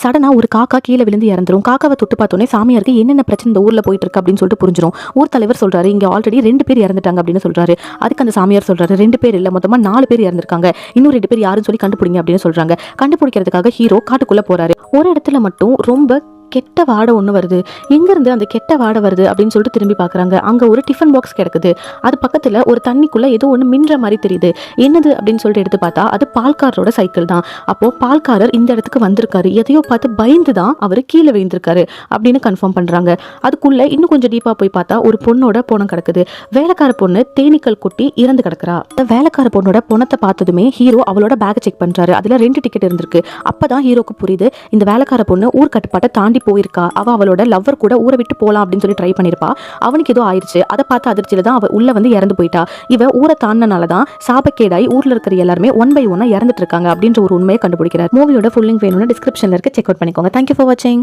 சடனா ஒரு காக்கா கீழே விழுந்து இறந்துரும். காக்காவை தொட்டு பார்த்தோன்னே சாமியாருக்கு என்னென்ன பிரச்சனை இந்த ஊர்ல போயிட்டு இருக்கு அப்படின்னு சொல்லிட்டு புரிஞ்சிடும். ஊர் தலைவர் சொல்றாரு, இங்க ஆல்ரெடி 2 பேர் இறந்துட்டாங்க அப்படின்னு சொல்றாரு. அதுக்கு அந்த சாமியார் சொல்றாரு, 2 பேர் இல்ல, மொத்தமா 4 பேர் இறந்திருக்காங்க, இன்னும் 2 பேர் யாருன்னு சொல்லி கண்டுபிடிங்க அப்படின்னு சொல்றாங்க. கண்டுபிடிக்கிறதுக்காக ஹீரோ காட்டுக்குள்ள போறாரு. ஒரு இடத்துல மட்டும் ரொம்ப கெட்ட வாடை ஒன்று வருது. எங்கேருந்து அந்த கெட்ட வாடை வருது அப்படின்னு சொல்லிட்டு திரும்பி பார்க்குறாங்க. அங்கே ஒரு டிஃபன் பாக்ஸ் கிடக்குது. அது பக்கத்தில் ஒரு தண்ணிக்குள்ளே ஏதோ ஒன்று மின்ற மாதிரி தெரியுது. என்னது அப்படின்னு சொல்லிட்டு எடுத்து பார்த்தா அது பால்காரரோட சைக்கிள் தான். அப்போது பால்காரர் இந்த இடத்துக்கு வந்திருக்காரு. எதையோ பார்த்து பயந்து தான் அவர் கீழே விழுந்திருக்காரு அப்படின்னு கன்ஃபார்ம் பண்ணுறாங்க. அதுக்குள்ளே இன்னும் கொஞ்சம் டீப்பாக போய் பார்த்தா ஒரு பொண்ணோட பொணம் கிடக்குது. வேலைக்கார பொண்ணு தேனீக்கள் கொட்டி இறந்து கிடக்குறா. வேலைக்கார பொண்ணோட பொணத்தை பார்த்ததுமே ஹீரோ அவளோட பேக்கை செக் பண்ணுறாரு. அதில் 2 டிக்கெட் இருந்திருக்கு. அப்போ தான் ஹீரோக்கு புரியுது, இந்த வேலைக்கார பொண்ணு ஊர் கட்டுப்பாட்டை தாண்டி போயிருக்கா. அவளோட லவ்வர் கூட ஊரை விட்டு போலாம் அப்படின்னு சொல்லி ட்ரை பண்ணிருப்பா. அவனுக்கு ஏதோ ஆயிடுச்சு. அதை பார்த்து அதிர்ச்சியில தான் அவ உள்ள வந்து இறந்து போயிட்டா. இவ ஊரை தாண்டினாலதான் சாபக்கேடாய் ஊர்ல இருக்கிற எல்லாருமே 1 by 1 இறந்துட்டு இருக்காங்க அப்படின்ற ஒரு உண்மையை கண்டுபிடிக்கிறார். மூவியோட ஃபுல் லிங்க் வேணும்னா டிஸ்கிரிப்ஷன்ல இருக்கு, செக் அவுட் பண்ணிக்கோங்க. தேங்க்யூ ஃபார் வாட்சிங்.